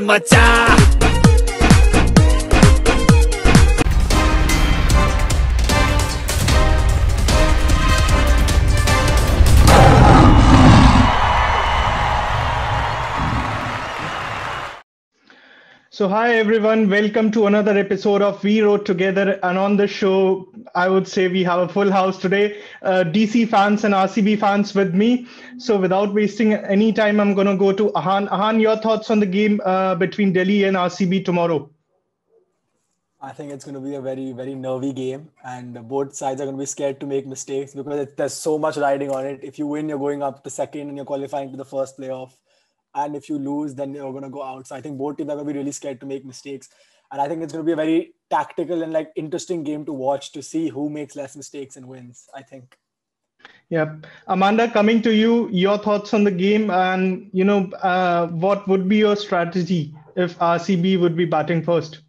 मचा. So, hi everyone, welcome to another episode of We Wrote Together. And on the show, I would say we have a full house today, DC fans and RCB fans with me. So, without wasting any time, I'm going to go to Ahan. Ahan, your thoughts on the game between Delhi and RCB tomorrow? I think it's going to be a very, very nervy game, and both sides are going to be scared to make mistakes because there's so much riding on it. If you win, you're going up to second and you're qualifying to the first playoff. And if you lose, then you're going to go out. So I think both teams are going to be really scared to make mistakes. And I think it's going to be a very tactical and interesting game to watch to see who makes less mistakes and wins, I think. Yeah. Amanda, coming to you, your thoughts on the game and, what would be your strategy if RCB would be batting first?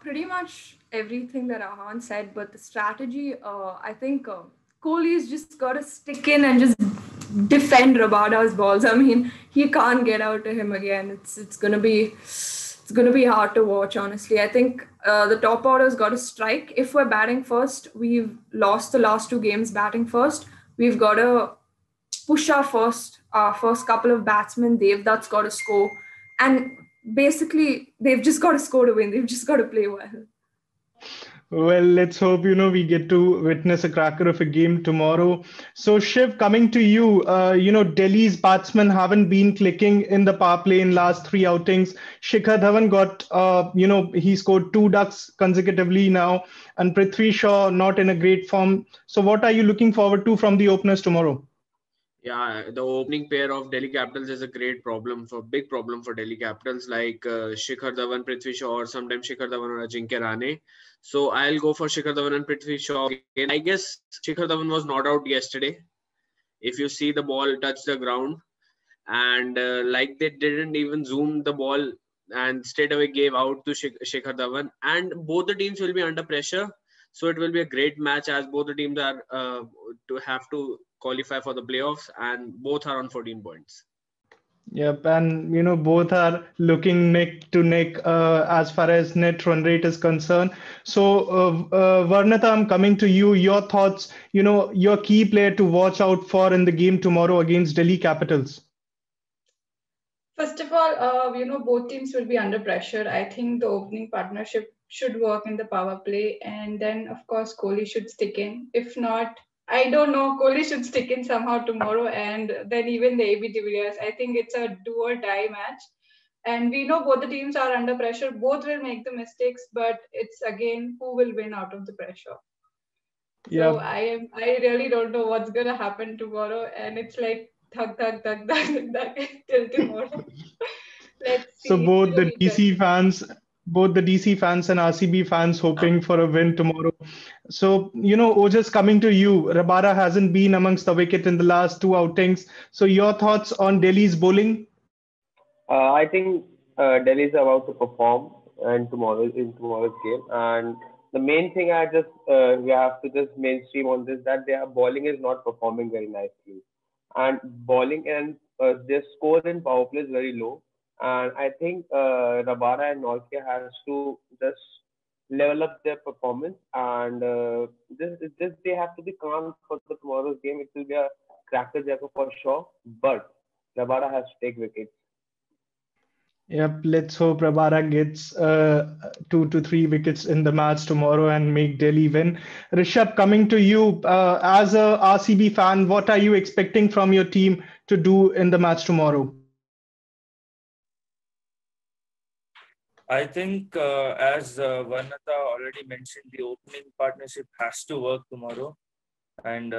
Pretty much everything that Ahan said, but the strategy, I think Kohli's just got to stick in and just defend Rabada's balls. I mean, he can't get out to him again. It's gonna be hard to watch, honestly. I think the top order's got to strike. If we're batting first, we've lost the last two games batting first. We've got to push our first couple of batsmen. That's got to score, and basically they've just got to score to win. They've just got to play well. Well, let's hope, we get to witness a cracker of a game tomorrow. So, Shiv, coming to you, Delhi's batsmen haven't been clicking in the power play in last three outings. Shikhar Dhawan got, he scored 2 ducks consecutively now, and Prithvi Shaw not in a great form. So, what are you looking forward to from the openers tomorrow? Yeah, the opening pair of Delhi Capitals is a big problem for Delhi Capitals, like Shikhar Dhawan, Prithvi Shaw, or sometimes Shikhar Dhawan or Ajinkya Rahane. So I'll go for Shikhar Dhawan and Prithvi Shaw again. I guess Shikhar Dhawan was not out yesterday. If you see the ball touch the ground, and they didn't even zoom the ball and straight away gave out to Shikhar Dhawan. And both the teams will be under pressure. So it will be a great match as both the teams are to have to qualify for the playoffs, and both are on 14 points. Yep, and both are looking neck to neck as far as net run rate is concerned. So, Varnata, I'm coming to you. Your thoughts, your key player to watch out for in the game tomorrow against Delhi Capitals. First of all, both teams will be under pressure. I think the opening partnership should work in the power play, and then of course Kohli should stick in. If not, I don't know, Kohli should stick in somehow tomorrow, and then even the AB de Villiers. I think it's a do or die match, and we know both the teams are under pressure. Both will make the mistakes, but it's again who will win out of the pressure. Yeah. So I really don't know what's gonna happen tomorrow, and it's like thug till tomorrow. Let's see. So both the DC fans and RCB fans hoping for a win tomorrow. So, Ojas, coming to you, Rabada hasn't been amongst the wicket in the last two outings. So your thoughts on Delhi's bowling? I think Delhi is about to perform in tomorrow's game, and the main thing we have to just mainstream on this, that their bowling is not performing very nicely, and bowling and their score in power play is very low. And I think Rabada and Nortje has to just level up their performance, and this they have to be calm for the tomorrow's game. It will be a cracker jacker for sure, but Rabada has to take wickets. Yep, let's hope Rabada gets 2 to 3 wickets in the match tomorrow and make Delhi win. Rishabh, coming to you, as a RCB fan, what are you expecting from your team to do in the match tomorrow? I think, as Varnata already mentioned, the opening partnership has to work tomorrow. And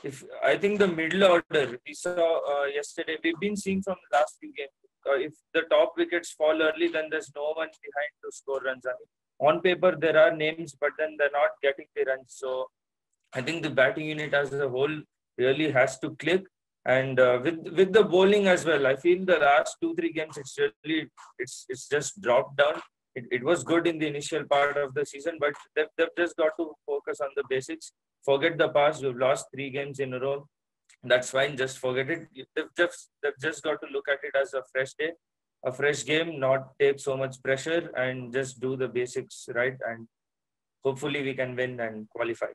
if I think the middle order, we saw yesterday, we've been seeing from the last few games, if the top wickets fall early, then there's no one behind to score runs. I mean, on paper, there are names, but then they're not getting the runs. So I think the batting unit as a whole really has to click. And with the bowling as well, I feel the last 2-3 games, it's just dropped down. It was good in the initial part of the season, but they've just got to focus on the basics. Forget the past. We've lost 3 games in a row. That's fine. Just forget it. They've just got to look at it as a fresh day a fresh game, not take so much pressure, and just do the basics right. And hopefully we can win and qualify.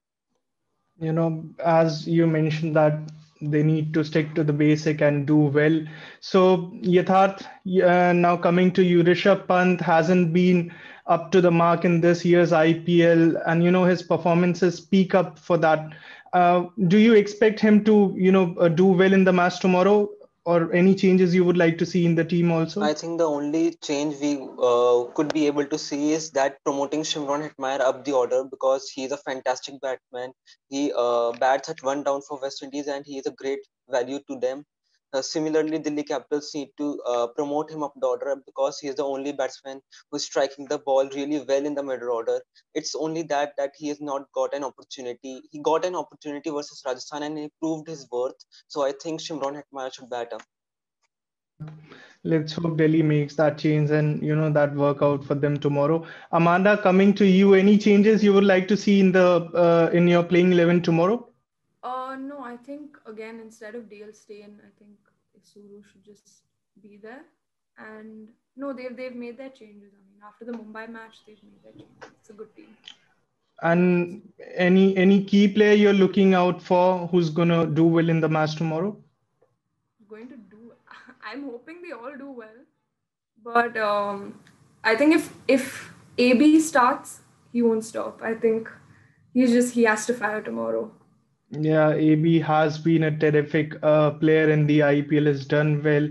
As you mentioned that they need to stick to the basic and do well. So, Yatharth, now coming to you, Rishabh Pant hasn't been up to the mark in this year's IPL, and his performances speak up for that. Do you expect him to, do well in the match tomorrow, or any changes you would like to see in the team also? I think the only change we could be able to see is that promoting Shimron Hetmeyer up the order, because he's a fantastic batsman. He bats at one down for West Indies and he is a great value to them. Similarly, Delhi Capitals need to promote him up the order because he is the only batsman who's striking the ball really well in the middle order. It's only that he has not got an opportunity. He got an opportunity versus Rajasthan and he proved his worth. So I think Shimron Hetmeyer should bat up. Let's hope Delhi makes that change and that work out for them tomorrow. Amanda, coming to you, any changes you would like to see in your playing 11 tomorrow? No, I think again instead of Dale Steyn, I think Suru should just be there. And no, they've made their changes. I mean, after the Mumbai match, they've made their changes. It's a good team. And any key player you're looking out for who's gonna do well in the match tomorrow? Going to do. I'm hoping they all do well, but I think if AB starts, he won't stop. I think he has to fire tomorrow. Yeah, AB has been a terrific player in the IPL. Has done well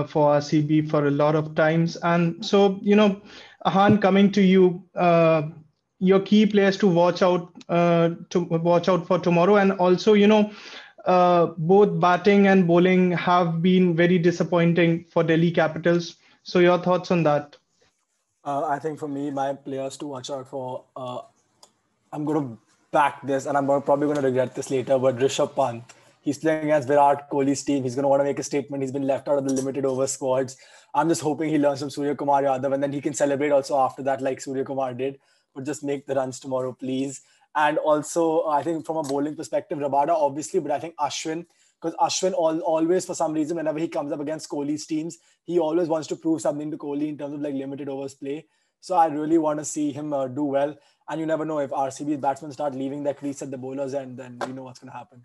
for RCB for a lot of times, and so Ahan, coming to you, your key players to watch out for tomorrow, and also both batting and bowling have been very disappointing for Delhi Capitals. So your thoughts on that? I think for me, my players to watch out for, I'm going to back this and I'm probably going to regret this later, but Rishabh Pant. He's playing against Virat Kohli's team. He's going to want to make a statement. He's been left out of the limited over squads. I'm just hoping he learns from Surya Kumar Yadav and then he can celebrate also after that like Surya Kumar did. But just make the runs tomorrow, please. And also, I think from a bowling perspective, Rabada, obviously, but I think Ashwin, because Ashwin always, for some reason, whenever he comes up against Kohli's teams, he always wants to prove something to Kohli in terms of like limited overs play. So I really want to see him do well. And you never know if RCB's batsmen start leaving their crease at the bowlers, and then you know what's going to happen.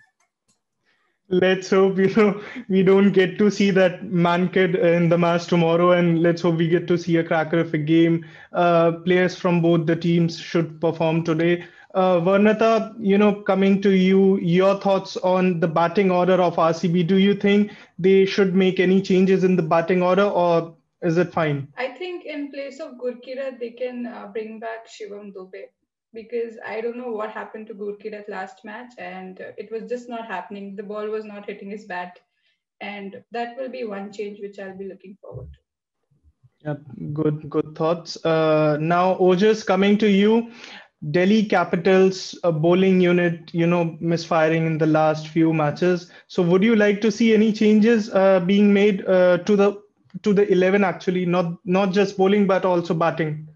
Let's hope we don't get to see that man kid in the match tomorrow, and let's hope we get to see a cracker of a game. Players from both the teams should perform today. Varnata, coming to you, your thoughts on the batting order of RCB. Do you think they should make any changes in the batting order, or is it fine? I think in place of Gurkirat, they can bring back Shivam Dube, because I don't know what happened to Gurkirat last match, and it was just not happening. The ball was not hitting his bat, and that will be one change which I'll be looking forward to. Yep, good thoughts. Now, Ojas, coming to you. Delhi Capitals bowling unit, misfiring in the last few matches. So, would you like to see any changes being made to the 11 actually, not just bowling but also batting?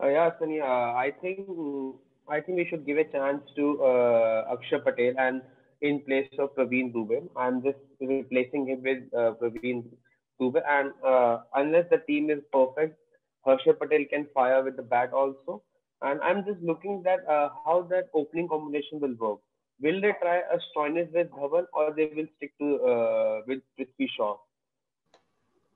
Yeah, Sunny. I think we should give a chance to Akshar Patel and in place of Praveen Dubey. I'm just replacing him with Praveen Dubey, and unless the team is perfect, Harshar Patel can fire with the bat also. And I'm just looking at how that opening combination will work. Will they try a Stoinis with Dhawan, or they will stick to with Prithvi Shaw?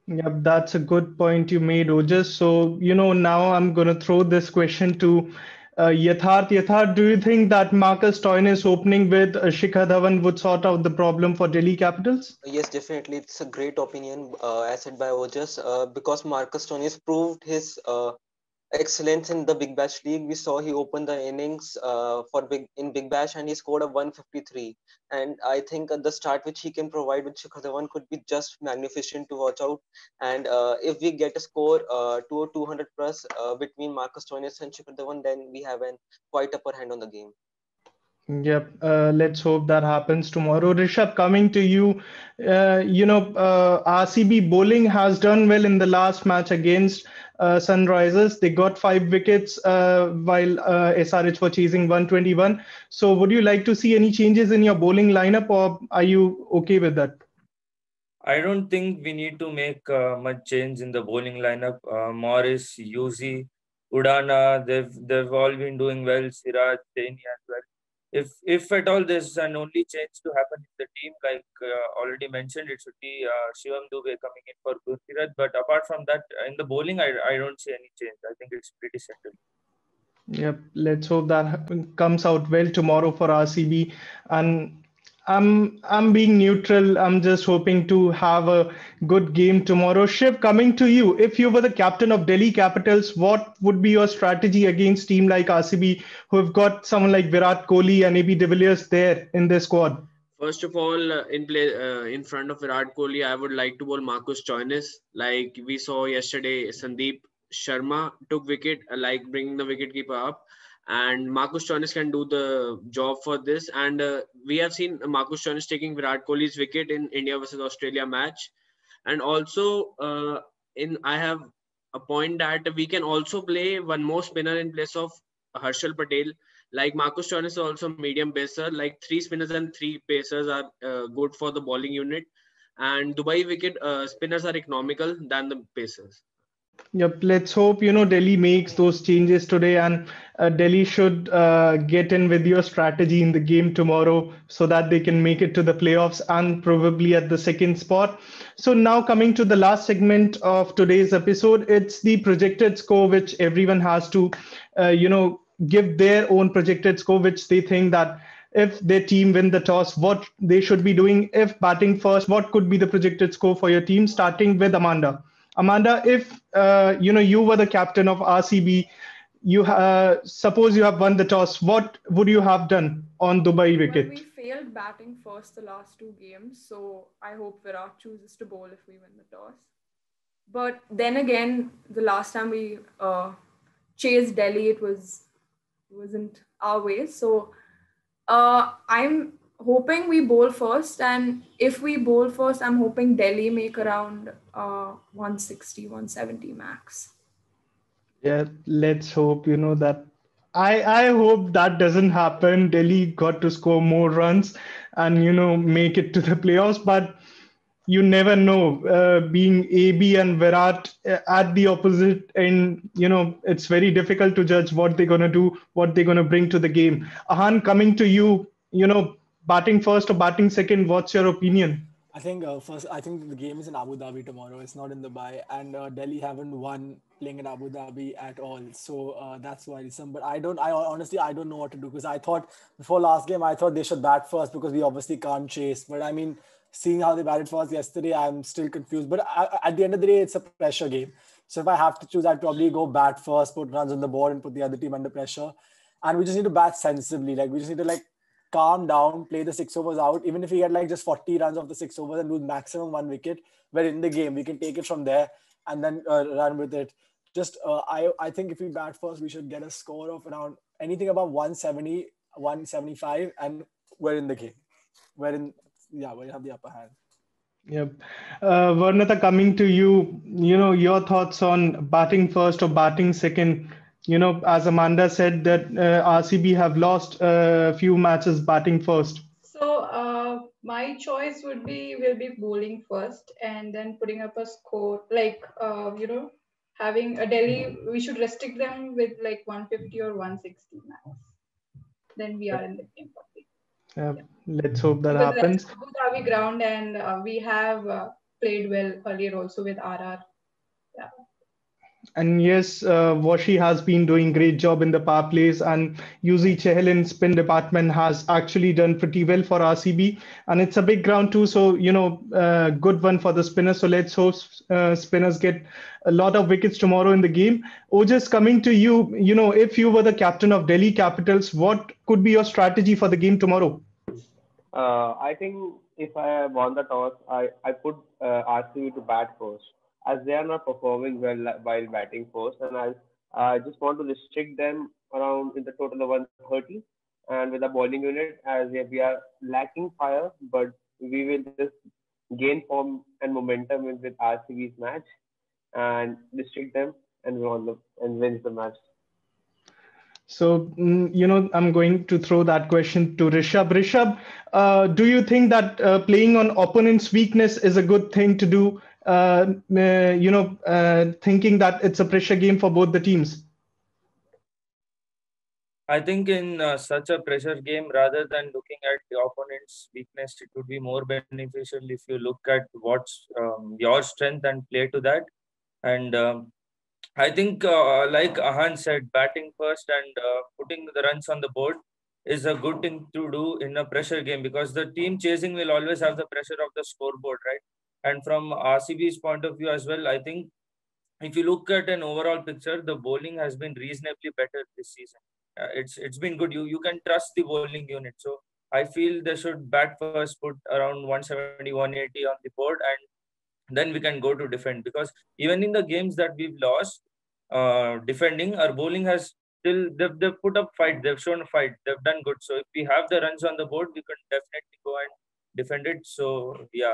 Yep, that's a good point you made, Ojas. So, now I'm going to throw this question to Yatharth. Yatharth, do you think that Marcus Stoinis opening with Shikhar Dhawan would sort out the problem for Delhi Capitals? Yes, definitely. It's a great opinion, as said by Ojas, because Marcus Stoinis proved his excellence in the Big Bash League. We saw he opened the innings in Big Bash and he scored a 153. And I think the start which he can provide with Shikhar Dhawan could be just magnificent to watch out. And if we get a score 200 plus between Marcus Stoinis and Shikhar Dhawan, then we have an quite upper hand on the game. Yep, let's hope that happens tomorrow. Rishabh, coming to you, RCB bowling has done well in the last match against Sunrisers. They got 5 wickets while SRH were chasing 121. So would you like to see any changes in your bowling lineup, or are you okay with that? I don't think we need to make much change in the bowling lineup. Morris, Yuzi, Udana, they've all been doing well. Siraj, Saini as well. If at all there's an only change to happen in the team, like already mentioned, it should be Shivam Dubey coming in for Gurkirat. But apart from that, in the bowling, I don't see any change. I think it's pretty settled. Yep, let's hope that comes out well tomorrow for RCB. And I'm being neutral. I'm just hoping to have a good game tomorrow. Shiv, coming to you, if you were the captain of Delhi Capitals, what would be your strategy against team like RCB, who have got someone like Virat Kohli and AB de Villiers there in their squad? First of all, in front of Virat Kohli, I would like to bowl Marcus Stoinis. Like we saw yesterday, Sandeep Sharma took wicket, like bringing the wicketkeeper up, and Marcus Stoinis can do the job for this. And we have seen Marcus Stoinis taking Virat Kohli's wicket in India versus Australia match. And also, I have a point that we can also play one more spinner in place of Harshal Patel. Like Marcus Stoinis is also medium pacer. Like 3 spinners and 3 pacers are good for the bowling unit. And Dubai wicket spinners are economical than the pacers. Yep, let's hope Delhi makes those changes today, and Delhi should get in with your strategy in the game tomorrow so that they can make it to the playoffs and probably at the second spot. So now coming to the last segment of today's episode, it's the projected score which everyone has to give their own projected score which they think that if their team win the toss, what they should be doing. If batting first, what could be the projected score for your team, starting with Amanda. Amanda, if you were the captain of RCB, you suppose you have won the toss, what would you have done on Dubai Well, wicket? we failed batting first the last 2 games, so I hope Virat chooses to bowl if we win the toss. But then again, the last time we chased Delhi, wasn't our way. So I'm hoping we bowl first, and if we bowl first, I'm hoping Delhi make around 160, 170 max. Yeah, let's hope that. I hope that doesn't happen. Delhi got to score more runs and make it to the playoffs, but you never know. Being AB and Virat at the opposite end, it's very difficult to judge what they're gonna do, what they're gonna bring to the game. Ahan, coming to you, batting first or batting second, what's your opinion? I think first, I think the game is in Abu Dhabi tomorrow. It's not in Dubai, and Delhi haven't won playing in Abu Dhabi at all. So that's worrisome. But I don't. I honestly, I don't know what to do because I thought before last game, I thought they should bat first because we obviously can't chase. But I mean, seeing how they batted first yesterday, I'm still confused. But at the end of the day, it's a pressure game. So if I have to choose, I'd probably go bat first, put runs on the board, and put the other team under pressure. And we just need to bat sensibly. Like we just need to calm down, play the 6 overs out. Even if we get just 40 runs off the 6 overs and lose maximum 1 wicket, we're in the game. We can take it from there and then run with it. I think if we bat first, we should get a score of around anything above 170, 175, and we're in the game. We have the upper hand. Yep. Varnata, coming to you, your thoughts on batting first or batting second. As Amanda said that RCB have lost a few matches batting first. So my choice will be bowling first and then putting up a score having a Delhi. We should restrict them with 150 or 160 max. Then we are in the game. Yeah. Let's hope that because happens. that's Abu Dhabi ground, and we have played well earlier also with RR. Yeah. And yes, Washi has been doing great job in the power plays, and Yuzi Chahal in spin department has actually done pretty well for RCB, and it's a big ground too. So good one for the spinners. So let's hope spinners get a lot of wickets tomorrow in the game. Ojas, coming to you, if you were the captain of Delhi Capitals, what could be your strategy for the game tomorrow? I think if I won the toss, I put RCB to bat first, as they are not performing well while batting first, and I just want to restrict them around in the total of 130, and with the bowling unit, as we are lacking fire, but we will just gain form and momentum with RCB's match and restrict them and win the match. So, I'm going to throw that question to Rishabh. Rishabh, do you think that playing on opponent's weakness is a good thing to do? Thinking that it's a pressure game for both the teams. I think in such a pressure game, rather than looking at the opponent's weakness, it would be more beneficial if you look at what's your strength and play to that. And I think, like Ahan said, batting first and putting the runs on the board is a good thing to do in a pressure game, because the team chasing will always have the pressure of the scoreboard, right? And from RCB's point of view as well, I think if you look at an overall picture, the bowling has been reasonably better this season. It's been good. You can trust the bowling unit. So I feel they should bat first, put around 170, 180 on the board, and then we can go to defend. Because even in the games that we've lost, defending, our bowling has still they've put up fight. They've shown fight. They've done good. So if we have the runs on the board, we can definitely go and defend it. So yeah.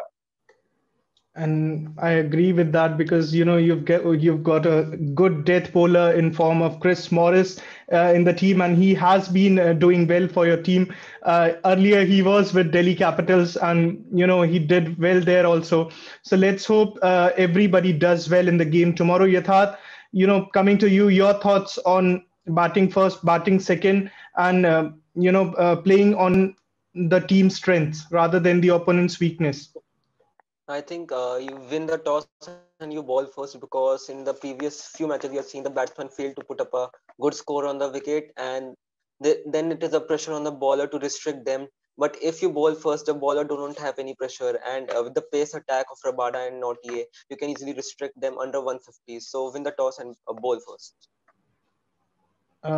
And I agree with that because you've got a good death bowler in form of Chris Morris in the team, and he has been doing well for your team. Earlier, he was with Delhi Capitals, and he did well there also. So let's hope everybody does well in the game tomorrow. Yatharth, coming to you, your thoughts on batting first, batting second, and playing on the team's strengths rather than the opponent's weakness. I think you win the toss and you ball first, because in the previous few matches we have seen the batsman fail to put up a good score on the wicket, and then it is a pressure on the bowler to restrict them. But if you bowl first, the bowler do not have any pressure, and with the pace attack of Rabada and Nortje, you can easily restrict them under 150. So win the toss and bowl first.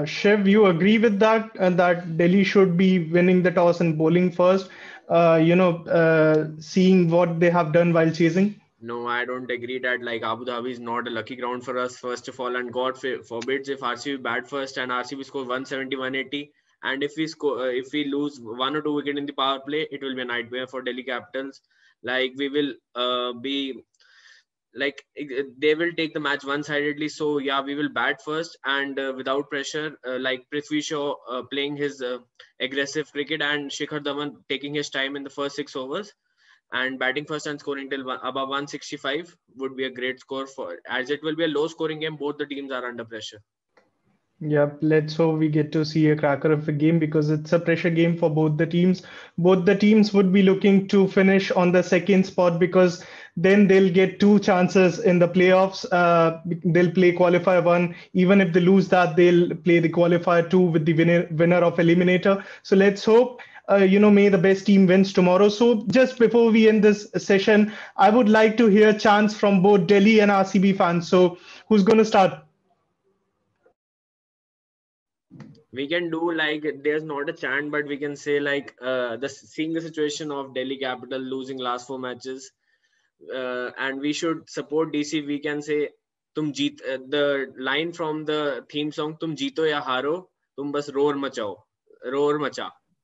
Shiv, you agree with that, and that Delhi should be winning the toss and bowling first, seeing what they have done while chasing? No, I don't agree that like Abu Dhabi is not a lucky ground for us, first of all, and God forbids if RCB bat first and RCB score 170, 180, and if we lose 1 or 2 wicket in the power play, it will be a nightmare for Delhi Capitals. Like we will be like they will take the match one-sidedly. So yeah, we will bat first and without pressure, like Prithvi Shaw playing his aggressive cricket and Shikhar Dhawan taking his time in the first 6 overs and batting first and scoring till above 165 would be a great score, for as it will be a low scoring game. Both the teams are under pressure. Yep, let's hope we get to see a cracker of a game because it's a pressure game for both the teams. Both the teams would be looking to finish on the second spot because then they'll get 2 chances in the playoffs. They'll play qualifier 1. Even if they lose that, they'll play the qualifier 2 with the winner of eliminator. So let's hope may the best team wins tomorrow. So just before we end this session, I would like to hear chants from both Delhi and RCB fans. So who's going to start? We can do like, there's not a chant, but we can say like seeing the situation of Delhi Capital losing last 4 matches, and we should support DC. We can say tum jeet, the line from the theme song, tum jeeto ya haro, tum bas roar macha,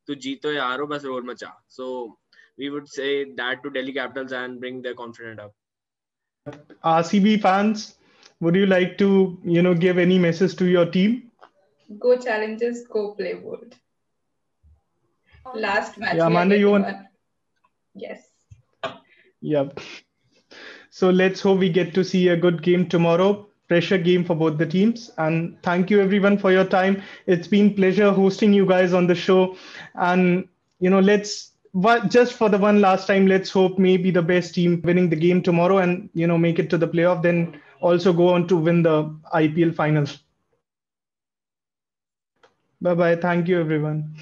tu jeeto ya haro, bas roar macha. So we would say that to Delhi Capitals and bring their confidence up. RCB fans, would you like to give any message to your team? Go challenges, go play bold. Last match. Yeah, Amanda, you want? Yes. Yep. So let's hope we get to see a good game tomorrow. Pressure game for both the teams. And thank you everyone for your time. It's been pleasure hosting you guys on the show. And just for the one last time, let's hope maybe the best team winning the game tomorrow and make it to the playoff, then also go on to win the IPL finals. Bye-bye. Thank you, everyone.